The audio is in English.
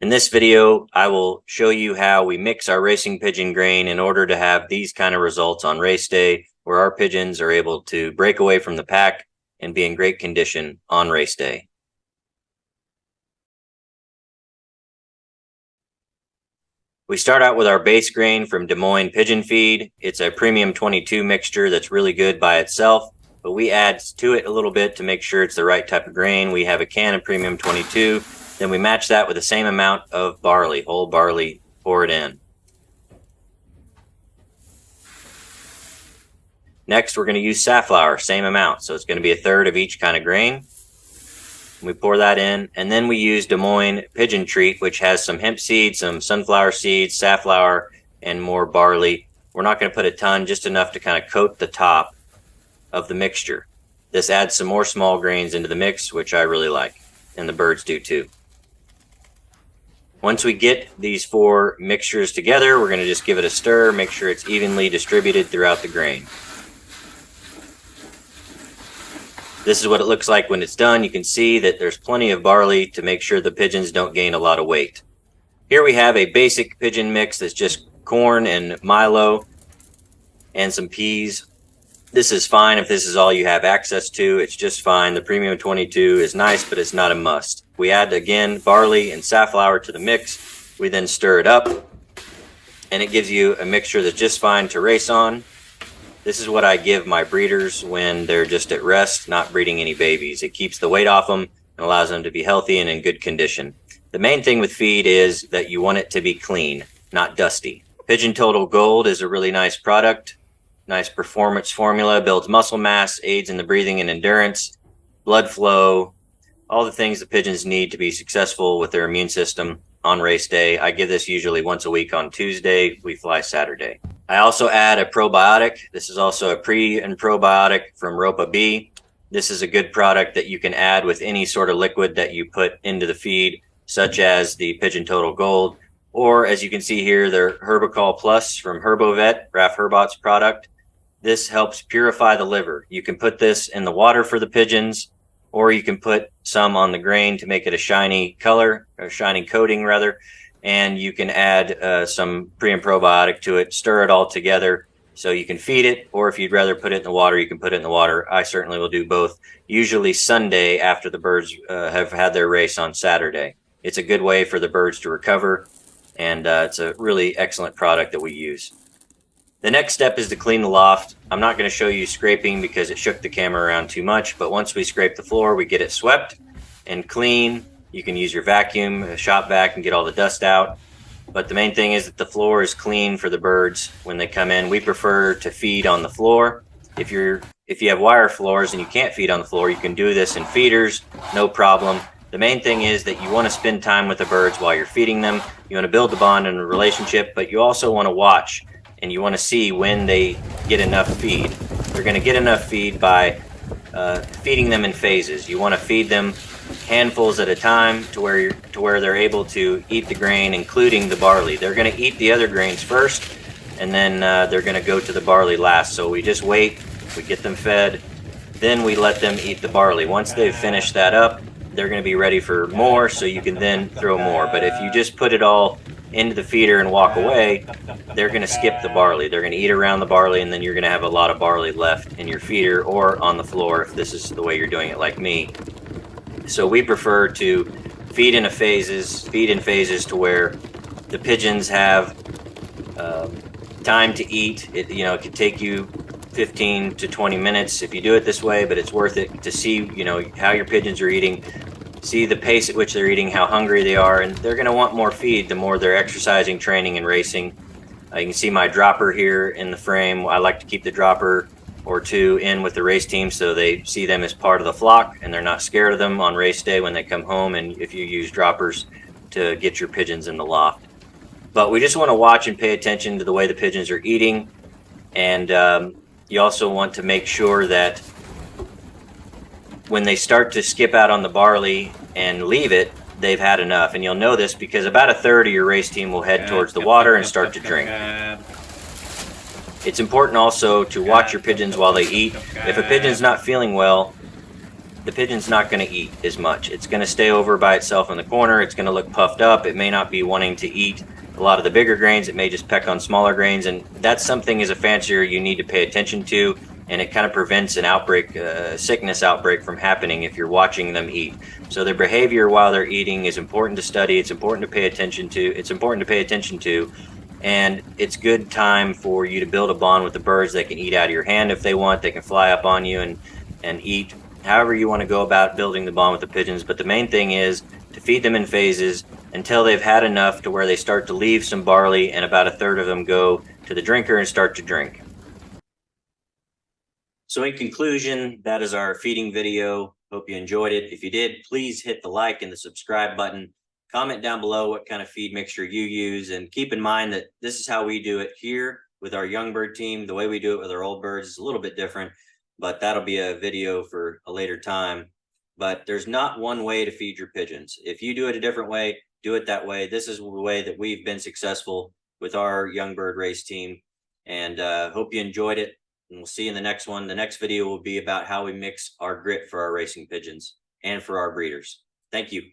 In this video, I will show you how we mix our racing pigeon grain in order to have these kind of results on race day, where our pigeons are able to break away from the pack and be in great condition on race day. We start out with our base grain from Des Moines Pigeon Feed. It's a premium 22 mixture that's really good by itself, but we add to it a little bit to make sure it's the right type of grain. We have a can of premium 22. Then we match that with the same amount of barley, whole barley, pour it in. Next, we're going to use safflower, same amount. So it's going to be a third of each kind of grain. We pour that in, and then we use Des Moines Pigeon Treat, which has some hemp seeds, some sunflower seeds, safflower, and more barley. We're not going to put a ton, just enough to kind of coat the top of the mixture. This adds some more small grains into the mix, which I really like, and the birds do too. Once we get these four mixtures together, we're going to just give it a stir, make sure it's evenly distributed throughout the grain. This is what it looks like when it's done. You can see that there's plenty of barley to make sure the pigeons don't gain a lot of weight. Here we have a basic pigeon mix that's just corn and Milo and some peas. This is fine if this is all you have access to. It's just fine. The premium 22 is nice, but it's not a must. We add again barley and safflower to the mix. We then stir it up, and it gives you a mixture that's just fine to race on. This is what I give my breeders when they're just at rest, not breeding any babies. It keeps the weight off them and allows them to be healthy and in good condition. The main thing with feed is that you want it to be clean, not dusty. Pigeon Total Gold is a really nice product. Nice performance formula, builds muscle mass, aids in the breathing and endurance, blood flow, all the things the pigeons need to be successful with their immune system on race day. I give this usually once a week on Tuesday. We fly Saturday. I also add a probiotic. This is also a pre and probiotic from Ropa B. This is a good product that you can add with any sort of liquid that you put into the feed, such as the Pigeon Total Gold, or as you can see here, their Herbicol Plus from Herbovet, Raf Herbot's product. This helps purify the liver. You can put this in the water for the pigeons, or you can put some on the grain to make it a shiny color, or shiny coating rather, and you can add some pre and probiotic to it, stir it all together so you can feed it, or if you'd rather put it in the water, you can put it in the water. I certainly will do both, usually Sunday after the birds have had their race on Saturday. It's a good way for the birds to recover, and it's a really excellent product that we use. The next step is to clean the loft. I'm not going to show you scraping because it shook the camera around too much, but once we scrape the floor, we get it swept and clean. You can use your vacuum, a shop vac, and get all the dust out. But the main thing is that the floor is clean for the birds when they come in. We prefer to feed on the floor. If you have wire floors and you can't feed on the floor, you can do this in feeders, no problem. The main thing is that you want to spend time with the birds while you're feeding them. You want to build the bond and a relationship, but you also want to watch and you want to see when they get enough feed. They're going to get enough feed by feeding them in phases. You want to feed them handfuls at a time to where they're able to eat the grain, including the barley. They're going to eat the other grains first, and then they're going to go to the barley last. So we just wait, we get them fed, then we let them eat the barley. Once they've finished that up, they're going to be ready for more, so you can then throw more. But if you just put it all into the feeder and walk away, they're going to skip the barley. They're going to eat around the barley, and then you're going to have a lot of barley left in your feeder or on the floor if this is the way you're doing it like me. So we prefer to feed in phases to where the pigeons have time to eat. It could take you 15 to 20 minutes if you do it this way, but it's worth it to see how your pigeons are eating, see the pace at which they're eating, how hungry they are, and they're going to want more feed the more they're exercising, training, and racing. You can see my dropper here in the frame. I like to keep the dropper or two in with the race team so they see them as part of the flock and they're not scared of them on race day when they come home, and if you use droppers to get your pigeons in the loft. But we just want to watch and pay attention to the way the pigeons are eating, and you also want to make sure that when they start to skip out on the barley and leave it, they've had enough. And you'll know this because about a third of your race team will head towards the water and start to drink. It's important also to watch your pigeons while they eat. If a pigeon's not feeling well, the pigeon's not going to eat as much. It's going to stay over by itself in the corner. It's going to look puffed up. It may not be wanting to eat a lot of the bigger grains. It may just peck on smaller grains. And that's something as a fancier you need to pay attention to. And it kind of prevents an outbreak, sickness outbreak from happening if you're watching them eat. So their behavior while they're eating is important to study. It's important to pay attention to. And it's good time for you to build a bond with the birds. They can eat out of your hand if they want. They can fly up on you and eat however you want to go about building the bond with the pigeons. But the main thing is to feed them in phases until they've had enough to where they start to leave some barley and about a third of them go to the drinker and start to drink. So in conclusion, that is our feeding video. Hope you enjoyed it. If you did, please hit the like and the subscribe button. Comment down below what kind of feed mixture you use, and keep in mind that this is how we do it here with our young bird team. The way we do it with our old birds is a little bit different, but that'll be a video for a later time. But there's not one way to feed your pigeons. If you do it a different way, do it that way. This is the way that we've been successful with our young bird race team, and hope you enjoyed it. And we'll see you in the next one. The next video will be about how we mix our grit for our racing pigeons and for our breeders. Thank you.